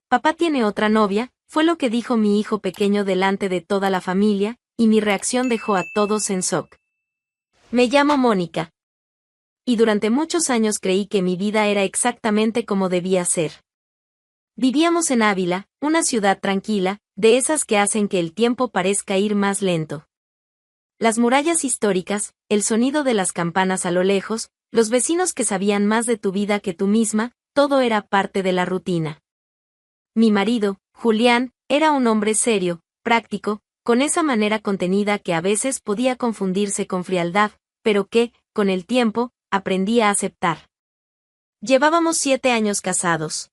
Papá tiene otra novia, fue lo que dijo mi hijo pequeño delante de toda la familia, y mi reacción dejó a todos en shock. Me llamo Mónica. Y durante muchos años creí que mi vida era exactamente como debía ser. Vivíamos en Ávila, una ciudad tranquila, de esas que hacen que el tiempo parezca ir más lento. Las murallas históricas, el sonido de las campanas a lo lejos, los vecinos que sabían más de tu vida que tú misma, todo era parte de la rutina. Mi marido, Julián, era un hombre serio, práctico, con esa manera contenida que a veces podía confundirse con frialdad, pero que, con el tiempo, aprendí a aceptar. Llevábamos 7 años casados.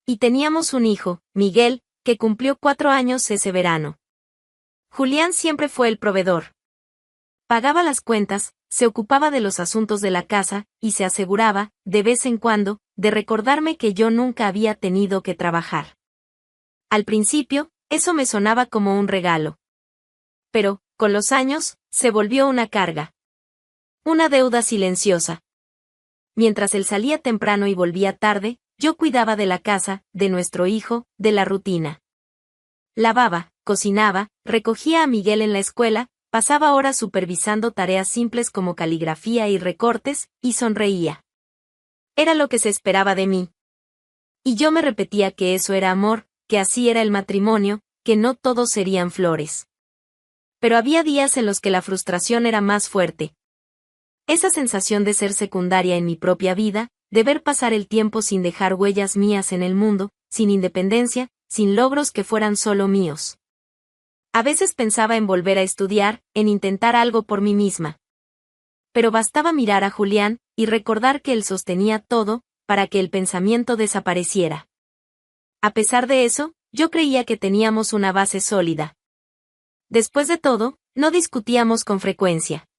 Y teníamos un hijo, Miguel, que cumplió 4 años ese verano. Julián siempre fue el proveedor. Pagaba las cuentas, se ocupaba de los asuntos de la casa, y se aseguraba, de vez en cuando, de recordarme que yo nunca había tenido que trabajar. Al principio, eso me sonaba como un regalo. Pero, con los años, se volvió una carga. Una deuda silenciosa. Mientras él salía temprano y volvía tarde, yo cuidaba de la casa, de nuestro hijo, de la rutina. Lavaba, cocinaba, recogía a Miguel en la escuela, pasaba horas supervisando tareas simples como caligrafía y recortes, y sonreía. Era lo que se esperaba de mí. Y yo me repetía que eso era amor, que así era el matrimonio, que no todos serían flores. Pero había días en los que la frustración era más fuerte. Esa sensación de ser secundaria en mi propia vida, de ver pasar el tiempo sin dejar huellas mías en el mundo, sin independencia, sin logros que fueran solo míos. A veces pensaba en volver a estudiar, en intentar algo por mí misma. Pero bastaba mirar a Julián, y recordar que él sostenía todo, para que el pensamiento desapareciera. A pesar de eso, yo creía que teníamos una base sólida. Después de todo, no discutíamos con frecuencia.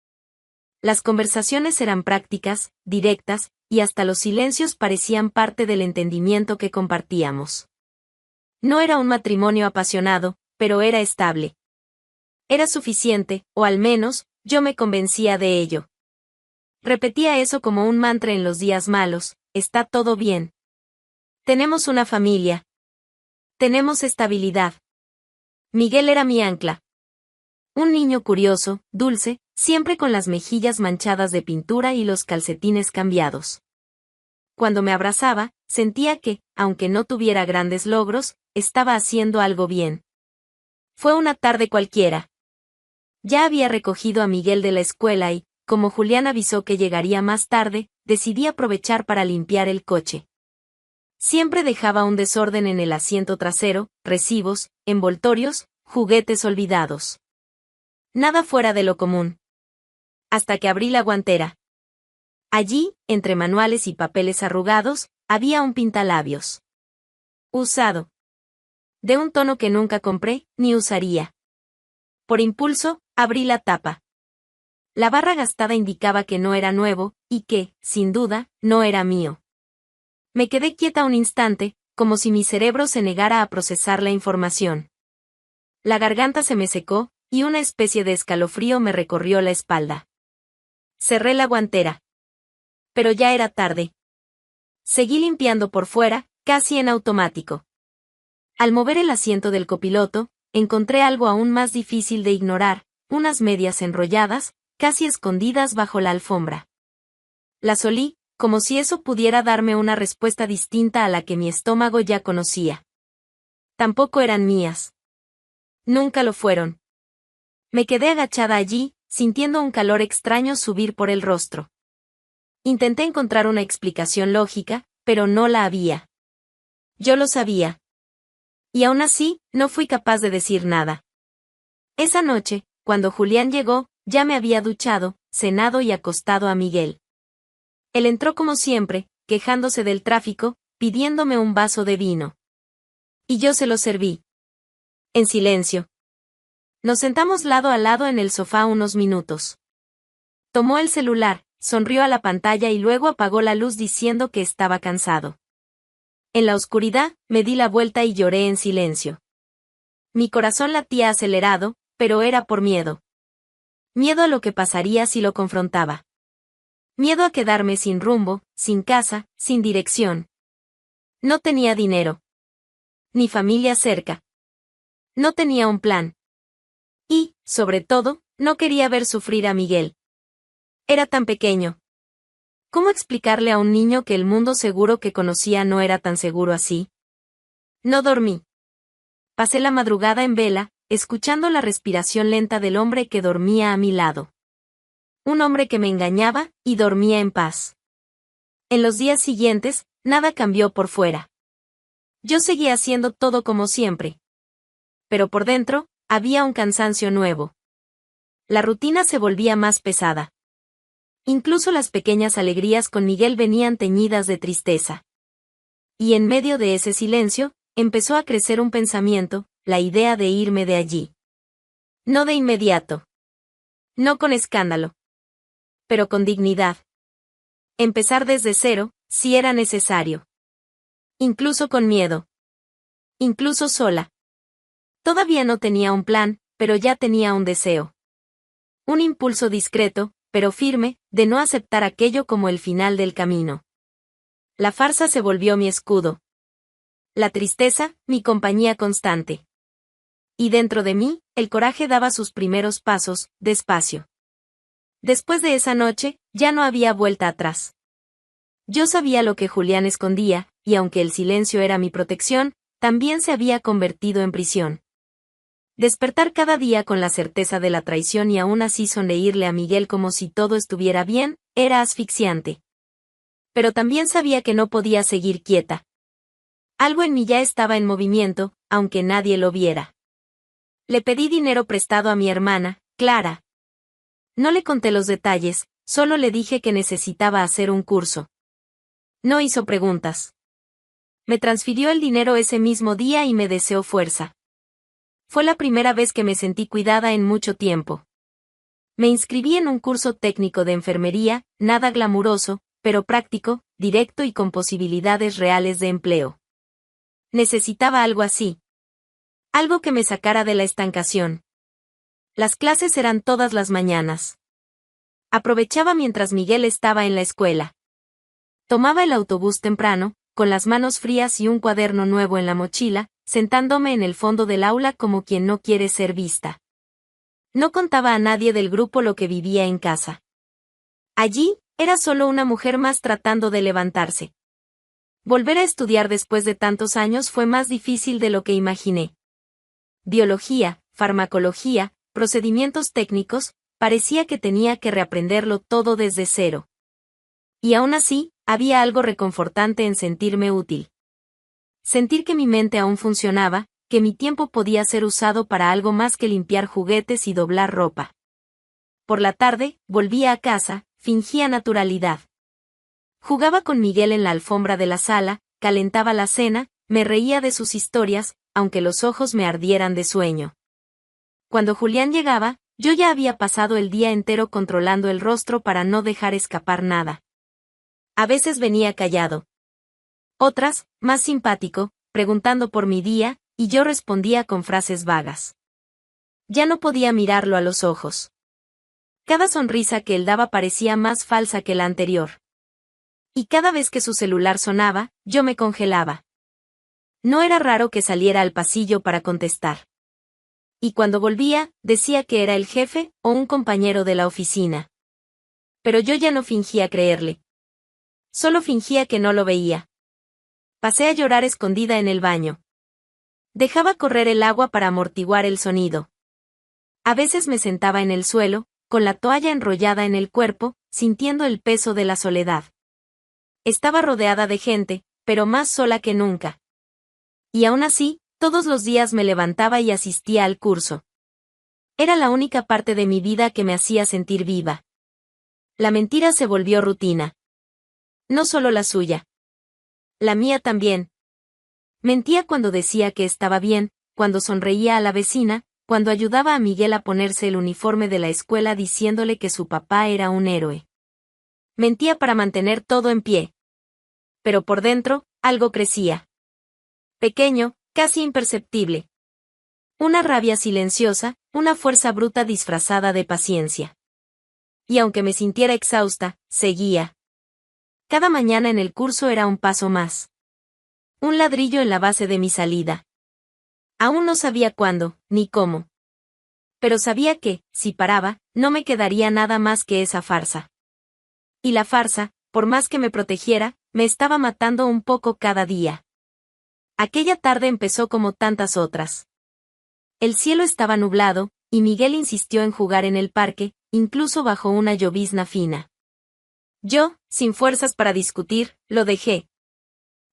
Las conversaciones eran prácticas, directas, y hasta los silencios parecían parte del entendimiento que compartíamos. No era un matrimonio apasionado, pero era estable. Era suficiente, o al menos, yo me convencía de ello. Repetía eso como un mantra en los días malos: está todo bien. Tenemos una familia. Tenemos estabilidad. Miguel era mi ancla. Un niño curioso, dulce, siempre con las mejillas manchadas de pintura y los calcetines cambiados. Cuando me abrazaba, sentía que, aunque no tuviera grandes logros, estaba haciendo algo bien. Fue una tarde cualquiera. Ya había recogido a Miguel de la escuela y, como Julián avisó que llegaría más tarde, decidí aprovechar para limpiar el coche. Siempre dejaba un desorden en el asiento trasero, recibos, envoltorios, juguetes olvidados. Nada fuera de lo común. Hasta que abrí la guantera. Allí, entre manuales y papeles arrugados, había un pintalabios. Usado. De un tono que nunca compré, ni usaría. Por impulso, abrí la tapa. La barra gastada indicaba que no era nuevo, y que, sin duda, no era mío. Me quedé quieta un instante, como si mi cerebro se negara a procesar la información. La garganta se me secó, y una especie de escalofrío me recorrió la espalda. Cerré la guantera. Pero ya era tarde. Seguí limpiando por fuera, casi en automático. Al mover el asiento del copiloto, encontré algo aún más difícil de ignorar: unas medias enrolladas, casi escondidas bajo la alfombra. Las olí, como si eso pudiera darme una respuesta distinta a la que mi estómago ya conocía. Tampoco eran mías. Nunca lo fueron. Me quedé agachada allí, sintiendo un calor extraño subir por el rostro. Intenté encontrar una explicación lógica, pero no la había. Yo lo sabía. Y aún así, no fui capaz de decir nada. Esa noche, cuando Julián llegó, ya me había duchado, cenado y acostado a Miguel. Él entró como siempre, quejándose del tráfico, pidiéndome un vaso de vino. Y yo se lo serví. En silencio. Nos sentamos lado a lado en el sofá unos minutos. Tomó el celular, sonrió a la pantalla y luego apagó la luz diciendo que estaba cansado. En la oscuridad, me di la vuelta y lloré en silencio. Mi corazón latía acelerado, pero era por miedo. Miedo a lo que pasaría si lo confrontaba. Miedo a quedarme sin rumbo, sin casa, sin dirección. No tenía dinero. ni familia cerca. No tenía un plan. Y, sobre todo, no quería ver sufrir a Miguel. Era tan pequeño. ¿Cómo explicarle a un niño que el mundo seguro que conocía no era tan seguro así? No dormí. Pasé la madrugada en vela, escuchando la respiración lenta del hombre que dormía a mi lado. Un hombre que me engañaba, y dormía en paz. En los días siguientes, nada cambió por fuera. Yo seguía haciendo todo como siempre. Pero por dentro, había un cansancio nuevo. La rutina se volvía más pesada. Incluso las pequeñas alegrías con Miguel venían teñidas de tristeza. Y en medio de ese silencio, empezó a crecer un pensamiento, la idea de irme de allí. No de inmediato. No con escándalo. Pero con dignidad. Empezar desde cero, si era necesario. Incluso con miedo. Incluso sola. Todavía no tenía un plan, pero ya tenía un deseo. Un impulso discreto, pero firme, de no aceptar aquello como el final del camino. La farsa se volvió mi escudo. La tristeza, mi compañía constante. Y dentro de mí, el coraje daba sus primeros pasos, despacio. Después de esa noche, ya no había vuelta atrás. Yo sabía lo que Julián escondía, y aunque el silencio era mi protección, también se había convertido en prisión. Despertar cada día con la certeza de la traición y aún así sonreírle a Miguel como si todo estuviera bien, era asfixiante. Pero también sabía que no podía seguir quieta. Algo en mí ya estaba en movimiento, aunque nadie lo viera. Le pedí dinero prestado a mi hermana, Clara. No le conté los detalles, solo le dije que necesitaba hacer un curso. No hizo preguntas. Me transfirió el dinero ese mismo día y me deseó fuerza. Fue la primera vez que me sentí cuidada en mucho tiempo. Me inscribí en un curso técnico de enfermería, nada glamuroso, pero práctico, directo y con posibilidades reales de empleo. Necesitaba algo así. Algo que me sacara de la estancación. Las clases eran todas las mañanas. Aprovechaba mientras Miguel estaba en la escuela. Tomaba el autobús temprano, con las manos frías y un cuaderno nuevo en la mochila, sentándome en el fondo del aula como quien no quiere ser vista. No contaba a nadie del grupo lo que vivía en casa. Allí, era solo una mujer más tratando de levantarse. Volver a estudiar después de tantos años fue más difícil de lo que imaginé. Biología, farmacología, procedimientos técnicos, parecía que tenía que reaprenderlo todo desde cero. Y aún así, había algo reconfortante en sentirme útil. Sentir que mi mente aún funcionaba, que mi tiempo podía ser usado para algo más que limpiar juguetes y doblar ropa. Por la tarde, volvía a casa, fingía naturalidad. Jugaba con Miguel en la alfombra de la sala, calentaba la cena, me reía de sus historias, aunque los ojos me ardieran de sueño. Cuando Julián llegaba, yo ya había pasado el día entero controlando el rostro para no dejar escapar nada. A veces venía callado. Otras, más simpático, preguntando por mi día, y yo respondía con frases vagas. Ya no podía mirarlo a los ojos. Cada sonrisa que él daba parecía más falsa que la anterior. Y cada vez que su celular sonaba, yo me congelaba. No era raro que saliera al pasillo para contestar. Y cuando volvía, decía que era el jefe o un compañero de la oficina. Pero yo ya no fingía creerle. Solo fingía que no lo veía. Pasé a llorar escondida en el baño. Dejaba correr el agua para amortiguar el sonido. A veces me sentaba en el suelo, con la toalla enrollada en el cuerpo, sintiendo el peso de la soledad. Estaba rodeada de gente, pero más sola que nunca. Y aún así, todos los días me levantaba y asistía al curso. Era la única parte de mi vida que me hacía sentir viva. La mentira se volvió rutina. No solo la suya. La mía también. Mentía cuando decía que estaba bien, cuando sonreía a la vecina, cuando ayudaba a Miguel a ponerse el uniforme de la escuela diciéndole que su papá era un héroe. Mentía para mantener todo en pie. Pero por dentro, algo crecía. Pequeño, casi imperceptible. Una rabia silenciosa, una fuerza bruta disfrazada de paciencia. Y aunque me sintiera exhausta, seguía. Cada mañana en el curso era un paso más. Un ladrillo en la base de mi salida. Aún no sabía cuándo, ni cómo. Pero sabía que, si paraba, no me quedaría nada más que esa farsa. Y la farsa, por más que me protegiera, me estaba matando un poco cada día. Aquella tarde empezó como tantas otras. El cielo estaba nublado, y Miguel insistió en jugar en el parque, incluso bajo una llovizna fina. Yo, sin fuerzas para discutir, lo dejé.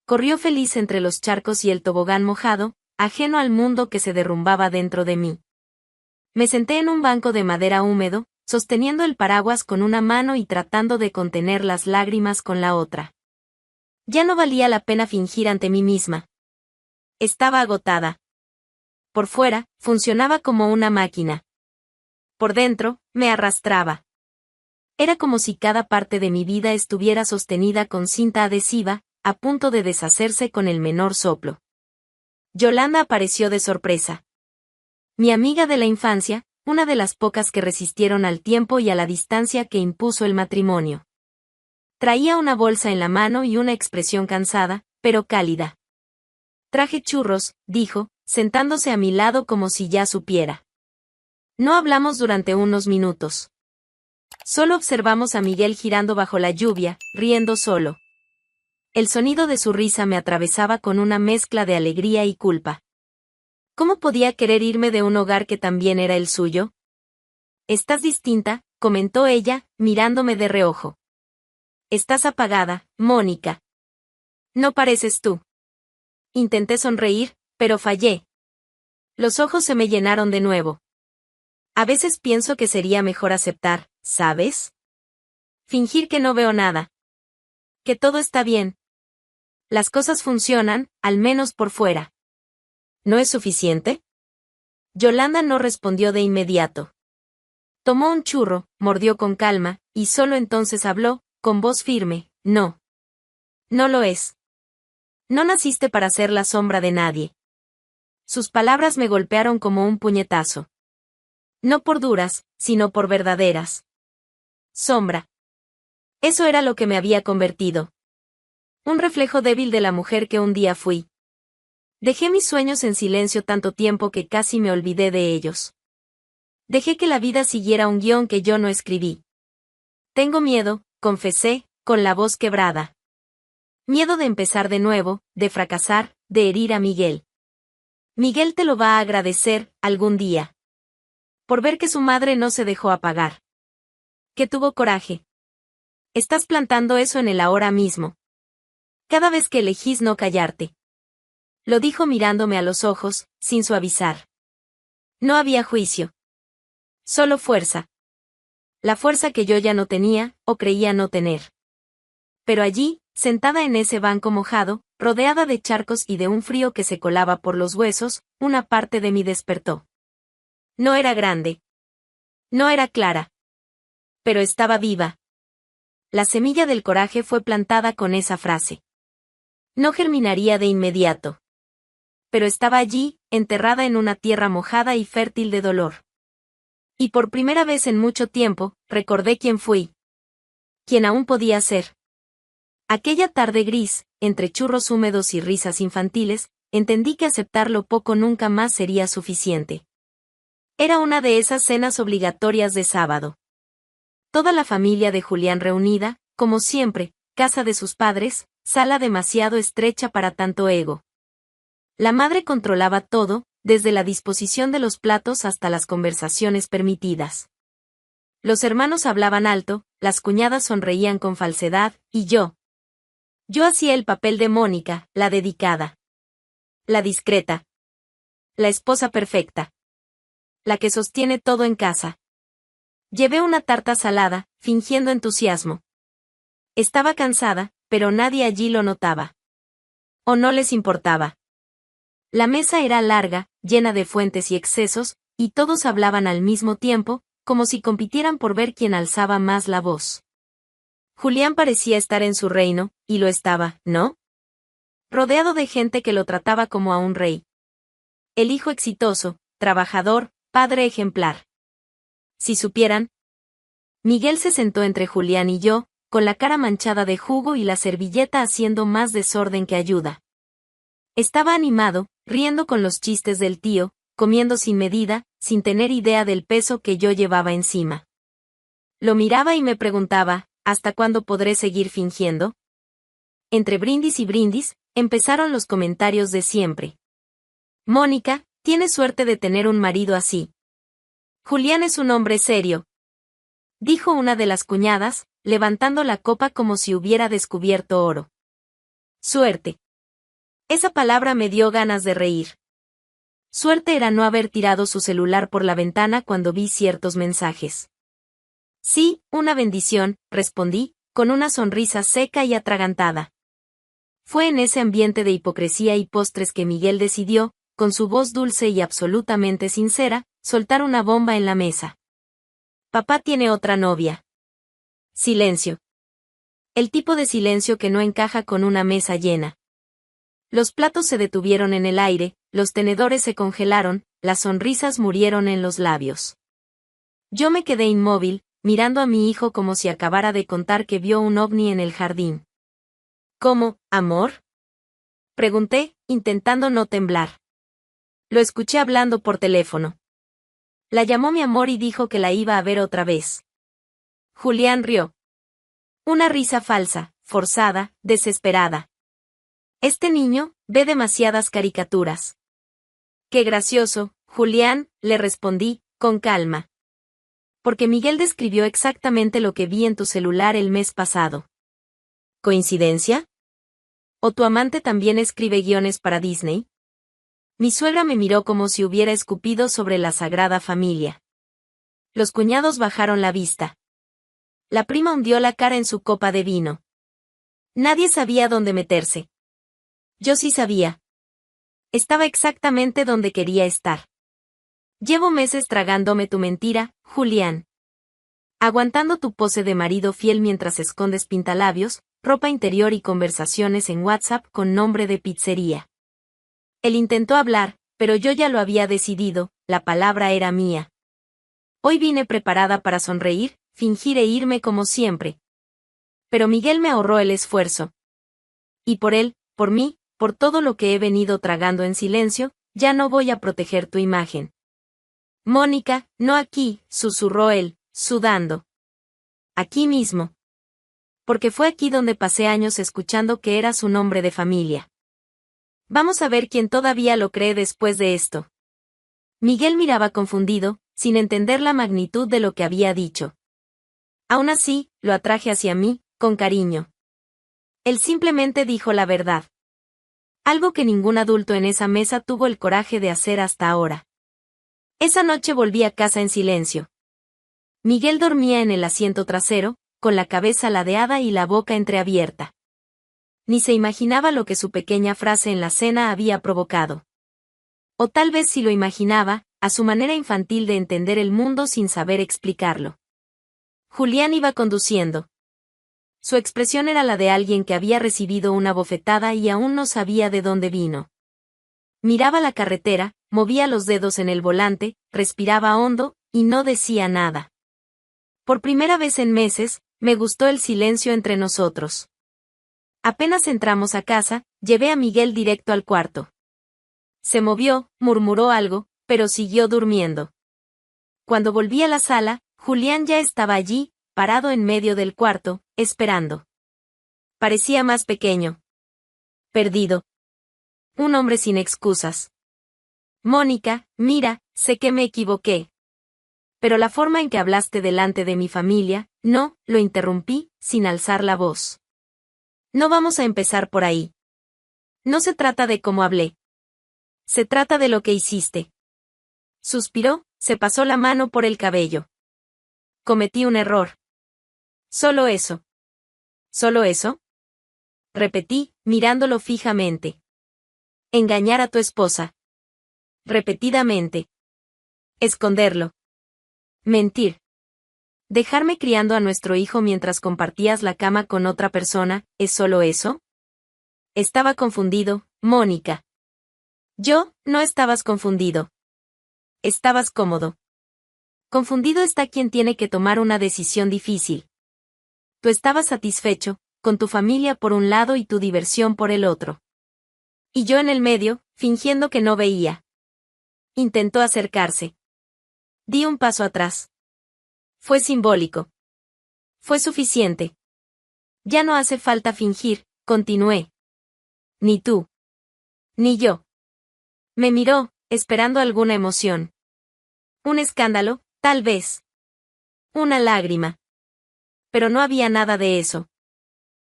Corrió feliz entre los charcos y el tobogán mojado, ajeno al mundo que se derrumbaba dentro de mí. Me senté en un banco de madera húmedo, sosteniendo el paraguas con una mano y tratando de contener las lágrimas con la otra. Ya no valía la pena fingir ante mí misma. Estaba agotada. Por fuera, funcionaba como una máquina. Por dentro, me arrastraba. Era como si cada parte de mi vida estuviera sostenida con cinta adhesiva, a punto de deshacerse con el menor soplo. Yolanda apareció de sorpresa. Mi amiga de la infancia, una de las pocas que resistieron al tiempo y a la distancia que impuso el matrimonio. Traía una bolsa en la mano y una expresión cansada, pero cálida. Traje churros, dijo, sentándose a mi lado como si ya supiera. No hablamos durante unos minutos. Solo observamos a Miguel girando bajo la lluvia, riendo solo. El sonido de su risa me atravesaba con una mezcla de alegría y culpa. ¿Cómo podía querer irme de un hogar que también era el suyo? Estás distinta, comentó ella, mirándome de reojo. Estás apagada, Mónica. No pareces tú. Intenté sonreír, pero fallé. Los ojos se me llenaron de nuevo. A veces pienso que sería mejor aceptar, ¿sabes? Fingir que no veo nada. Que todo está bien. Las cosas funcionan, al menos por fuera. ¿No es suficiente? Yolanda no respondió de inmediato. Tomó un churro, mordió con calma, y solo entonces habló, con voz firme, no. No lo es. No naciste para ser la sombra de nadie. Sus palabras me golpearon como un puñetazo. No por duras, sino por verdaderas. Sombra. Eso era lo que me había convertido. Un reflejo débil de la mujer que un día fui. Dejé mis sueños en silencio tanto tiempo que casi me olvidé de ellos. Dejé que la vida siguiera un guión que yo no escribí. Tengo miedo, confesé, con la voz quebrada. Miedo de empezar de nuevo, de fracasar, de herir a Miguel. Miguel te lo va a agradecer, algún día. Por ver que su madre no se dejó apagar. Que tuvo coraje. Estás plantando eso en el ahora mismo. Cada vez que elegís no callarte. Lo dijo mirándome a los ojos, sin suavizar. No había juicio. Solo fuerza. La fuerza que yo ya no tenía, o creía no tener. Pero allí, sentada en ese banco mojado, rodeada de charcos y de un frío que se colaba por los huesos, una parte de mí despertó. No era grande. No era clara. Pero estaba viva. La semilla del coraje fue plantada con esa frase. No germinaría de inmediato. Pero estaba allí, enterrada en una tierra mojada y fértil de dolor. Y por primera vez en mucho tiempo, recordé quién fui. Quién aún podía ser. Aquella tarde gris, entre churros húmedos y risas infantiles, entendí que aceptarlo poco nunca más sería suficiente. Era una de esas cenas obligatorias de sábado. Toda la familia de Julián reunida, como siempre, casa de sus padres, sala demasiado estrecha para tanto ego. La madre controlaba todo, desde la disposición de los platos hasta las conversaciones permitidas. Los hermanos hablaban alto, las cuñadas sonreían con falsedad, y yo hacía el papel de Mónica, la dedicada. La discreta. La esposa perfecta. La que sostiene todo en casa. Llevé una tarta salada, fingiendo entusiasmo. Estaba cansada, pero nadie allí lo notaba. O no les importaba. La mesa era larga, llena de fuentes y excesos, y todos hablaban al mismo tiempo, como si compitieran por ver quién alzaba más la voz. Julián parecía estar en su reino, y lo estaba, ¿no? Rodeado de gente que lo trataba como a un rey. El hijo exitoso, trabajador, padre ejemplar. Si supieran. Miguel se sentó entre Julián y yo, con la cara manchada de jugo y la servilleta haciendo más desorden que ayuda. Estaba animado, riendo con los chistes del tío, comiendo sin medida, sin tener idea del peso que yo llevaba encima. Lo miraba y me preguntaba, ¿hasta cuándo podré seguir fingiendo? Entre brindis y brindis, empezaron los comentarios de siempre. Mónica, tienes suerte de tener un marido así. Julián es un hombre serio, dijo una de las cuñadas, levantando la copa como si hubiera descubierto oro. Suerte. Esa palabra me dio ganas de reír. Suerte era no haber tirado su celular por la ventana cuando vi ciertos mensajes. Sí, una bendición, respondí, con una sonrisa seca y atragantada. Fue en ese ambiente de hipocresía y postres que Miguel decidió, con su voz dulce y absolutamente sincera, soltar una bomba en la mesa. Papá tiene otra novia. Silencio. El tipo de silencio que no encaja con una mesa llena. Los platos se detuvieron en el aire, los tenedores se congelaron, las sonrisas murieron en los labios. Yo me quedé inmóvil, mirando a mi hijo como si acabara de contar que vio un ovni en el jardín. ¿Cómo, amor? Pregunté, intentando no temblar. Lo escuché hablando por teléfono. La llamó mi amor y dijo que la iba a ver otra vez. Julián rió. Una risa falsa, forzada, desesperada. Este niño ve demasiadas caricaturas. Qué gracioso, Julián, le respondí, con calma. Porque Miguel describió exactamente lo que vi en tu celular el mes pasado. ¿Coincidencia? ¿O tu amante también escribe guiones para Disney? Mi suegra me miró como si hubiera escupido sobre la Sagrada Familia. Los cuñados bajaron la vista. La prima hundió la cara en su copa de vino. Nadie sabía dónde meterse. Yo sí sabía. Estaba exactamente donde quería estar. Llevo meses tragándome tu mentira, Julián. Aguantando tu pose de marido fiel mientras escondes pintalabios, ropa interior y conversaciones en WhatsApp con nombre de pizzería. Él intentó hablar, pero yo ya lo había decidido, la palabra era mía. Hoy vine preparada para sonreír, fingir e irme como siempre. Pero Miguel me ahorró el esfuerzo. Y por él, por mí, por todo lo que he venido tragando en silencio, ya no voy a proteger tu imagen. Mónica, no aquí, susurró él, sudando. Aquí mismo. Porque fue aquí donde pasé años escuchando que eras un hombre de familia. Vamos a ver quién todavía lo cree después de esto. Miguel miraba confundido, sin entender la magnitud de lo que había dicho. Aún así, lo atraje hacia mí, con cariño. Él simplemente dijo la verdad. Algo que ningún adulto en esa mesa tuvo el coraje de hacer hasta ahora. Esa noche volví a casa en silencio. Miguel dormía en el asiento trasero, con la cabeza ladeada y la boca entreabierta. Ni se imaginaba lo que su pequeña frase en la cena había provocado. O tal vez sí lo imaginaba, a su manera infantil de entender el mundo sin saber explicarlo. Julián iba conduciendo. Su expresión era la de alguien que había recibido una bofetada y aún no sabía de dónde vino. Miraba la carretera, movía los dedos en el volante, respiraba hondo, y no decía nada. Por primera vez en meses, me gustó el silencio entre nosotros. Apenas entramos a casa, llevé a Miguel directo al cuarto. Se movió, murmuró algo, pero siguió durmiendo. Cuando volví a la sala, Julián ya estaba allí, parado en medio del cuarto, esperando. Parecía más pequeño. Perdido. Un hombre sin excusas. Mónica, mira, sé que me equivoqué. Pero la forma en que hablaste delante de mi familia, no, lo interrumpí, sin alzar la voz. No vamos a empezar por ahí. No se trata de cómo hablé. Se trata de lo que hiciste. Suspiró, se pasó la mano por el cabello. Cometí un error. Solo eso. ¿Solo eso? Repetí, mirándolo fijamente. Engañar a tu esposa. Repetidamente. Esconderlo. Mentir. ¿Dejarme criando a nuestro hijo mientras compartías la cama con otra persona, es solo eso? Estaba confundido, Mónica. No estabas confundido. Estabas cómodo. Confundido está quien tiene que tomar una decisión difícil. Tú estabas satisfecho, con tu familia por un lado y tu diversión por el otro. Y yo en el medio, fingiendo que no veía. Intentó acercarse. Di un paso atrás. Fue simbólico. Fue suficiente. Ya no hace falta fingir, continué. Ni tú. Ni yo. Me miró, esperando alguna emoción. Un escándalo, tal vez. Una lágrima. Pero no había nada de eso.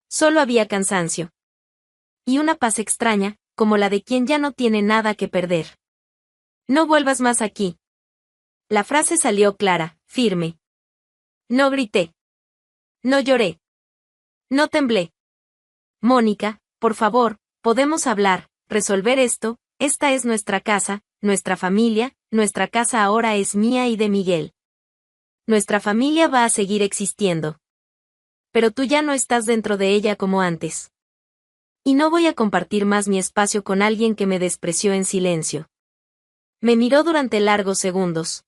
Solo había cansancio. Y una paz extraña, como la de quien ya no tiene nada que perder. No vuelvas más aquí. La frase salió clara, firme. No grité. No lloré. No temblé. Mónica, por favor, podemos hablar, resolver esto, esta es nuestra casa, nuestra familia, nuestra casa ahora es mía y de Miguel. Nuestra familia va a seguir existiendo. Pero tú ya no estás dentro de ella como antes. Y no voy a compartir más mi espacio con alguien que me despreció en silencio. Me miró durante largos segundos.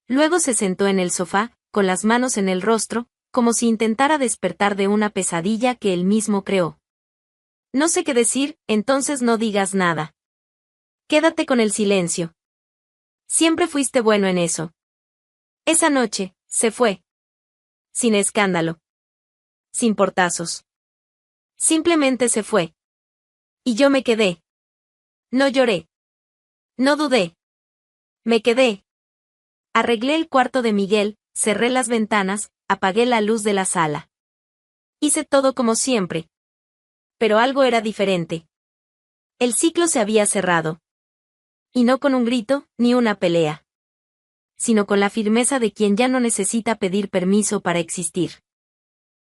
Luego se sentó en el sofá, con las manos en el rostro, como si intentara despertar de una pesadilla que él mismo creó. No sé qué decir, entonces no digas nada. Quédate con el silencio. Siempre fuiste bueno en eso. Esa noche, se fue. Sin escándalo. Sin portazos. Simplemente se fue. Y yo me quedé. No lloré. No dudé. Me quedé. Arreglé el cuarto de Miguel, cerré las ventanas, apagué la luz de la sala. Hice todo como siempre. Pero algo era diferente. El ciclo se había cerrado. Y no con un grito, ni una pelea. Sino con la firmeza de quien ya no necesita pedir permiso para existir.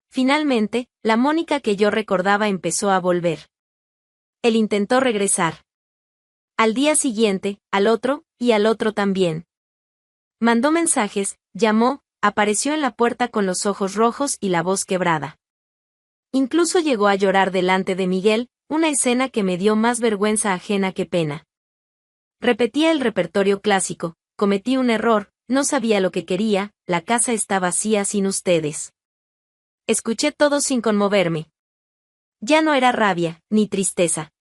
Finalmente, la Mónica que yo recordaba empezó a volver. Él intentó regresar. Al día siguiente, al otro, y al otro también. Mandó mensajes, llamó, apareció en la puerta con los ojos rojos y la voz quebrada. Incluso llegó a llorar delante de Miguel, una escena que me dio más vergüenza ajena que pena. Repetía el repertorio clásico, cometí un error, no sabía lo que quería, la casa está vacía sin ustedes. Escuché todo sin conmoverme. Ya no era rabia, ni tristeza.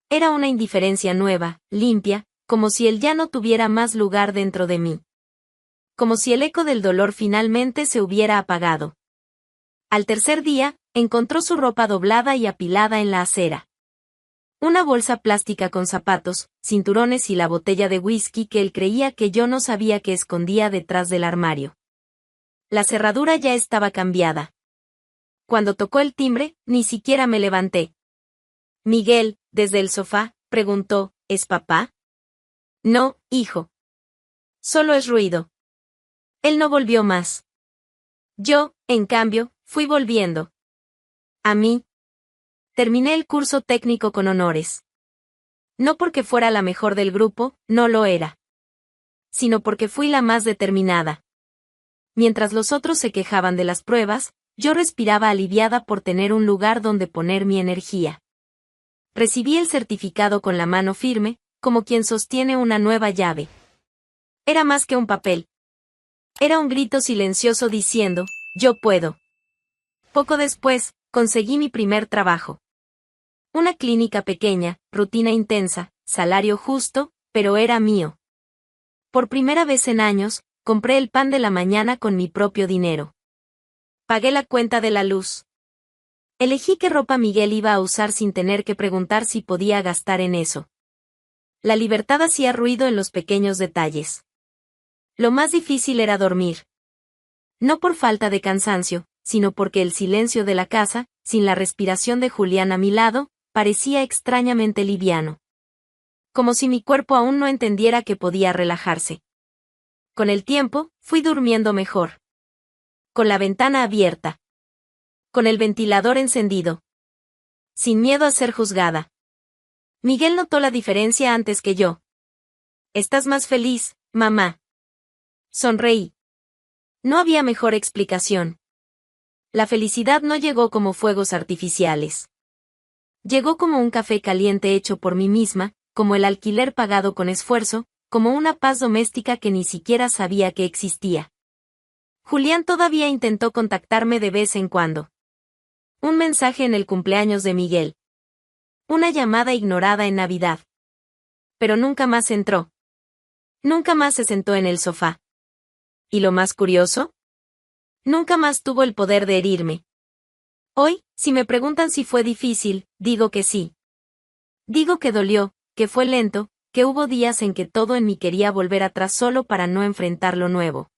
Era una indiferencia nueva, limpia, como si él ya no tuviera más lugar dentro de mí. Como si el eco del dolor finalmente se hubiera apagado. Al tercer día, encontró su ropa doblada y apilada en la acera. Una bolsa plástica con zapatos, cinturones y la botella de whisky que él creía que yo no sabía que escondía detrás del armario. La cerradura ya estaba cambiada. Cuando tocó el timbre, ni siquiera me levanté. Miguel, desde el sofá, preguntó, ¿es papá? No, hijo. Solo es ruido. Él no volvió más. Yo, en cambio, fui volviendo. A mí. Terminé el curso técnico con honores. No porque fuera la mejor del grupo, no lo era. Sino porque fui la más determinada. Mientras los otros se quejaban de las pruebas, yo respiraba aliviada por tener un lugar donde poner mi energía. Recibí el certificado con la mano firme, como quien sostiene una nueva llave. Era más que un papel. Era un grito silencioso diciendo, yo puedo. Poco después, conseguí mi primer trabajo. Una clínica pequeña, rutina intensa, salario justo, pero era mío. Por primera vez en años, compré el pan de la mañana con mi propio dinero. Pagué la cuenta de la luz. Elegí qué ropa Miguel iba a usar sin tener que preguntar si podía gastar en eso. La libertad hacía ruido en los pequeños detalles. Lo más difícil era dormir. No por falta de cansancio, sino porque el silencio de la casa, sin la respiración de Julián a mi lado, parecía extrañamente liviano. Como si mi cuerpo aún no entendiera que podía relajarse. Con el tiempo, fui durmiendo mejor. Con la ventana abierta. Con el ventilador encendido. Sin miedo a ser juzgada. Miguel notó la diferencia antes que yo. ¿Estás más feliz, mamá? Sonreí. No había mejor explicación. La felicidad no llegó como fuegos artificiales. Llegó como un café caliente hecho por mí misma, como el alquiler pagado con esfuerzo, como una paz doméstica que ni siquiera sabía que existía. Julián todavía intentó contactarme de vez en cuando. Un mensaje en el cumpleaños de Miguel. Una llamada ignorada en Navidad. Pero nunca más entró. Nunca más se sentó en el sofá. ¿Y lo más curioso? Nunca más tuvo el poder de herirme. Hoy, si me preguntan si fue difícil, digo que sí. Digo que dolió, que fue lento, que hubo días en que todo en mí quería volver atrás solo para no enfrentar lo nuevo.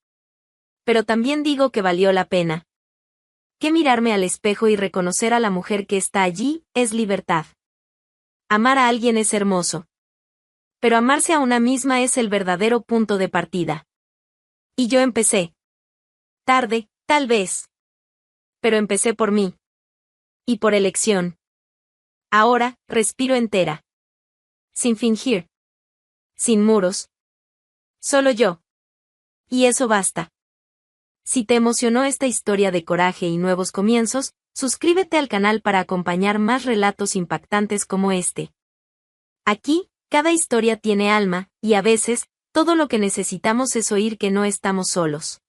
Pero también digo que valió la pena. Que mirarme al espejo y reconocer a la mujer que está allí, es libertad. Amar a alguien es hermoso. Pero amarse a una misma es el verdadero punto de partida. Y yo empecé. Tarde, tal vez. Pero empecé por mí. Y por elección. Ahora, respiro entera. Sin fingir. Sin muros. Solo yo. Y eso basta. Si te emocionó esta historia de coraje y nuevos comienzos, suscríbete al canal para acompañar más relatos impactantes como este. Aquí, cada historia tiene alma, y a veces, todo lo que necesitamos es oír que no estamos solos.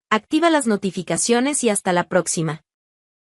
Activa las notificaciones y hasta la próxima.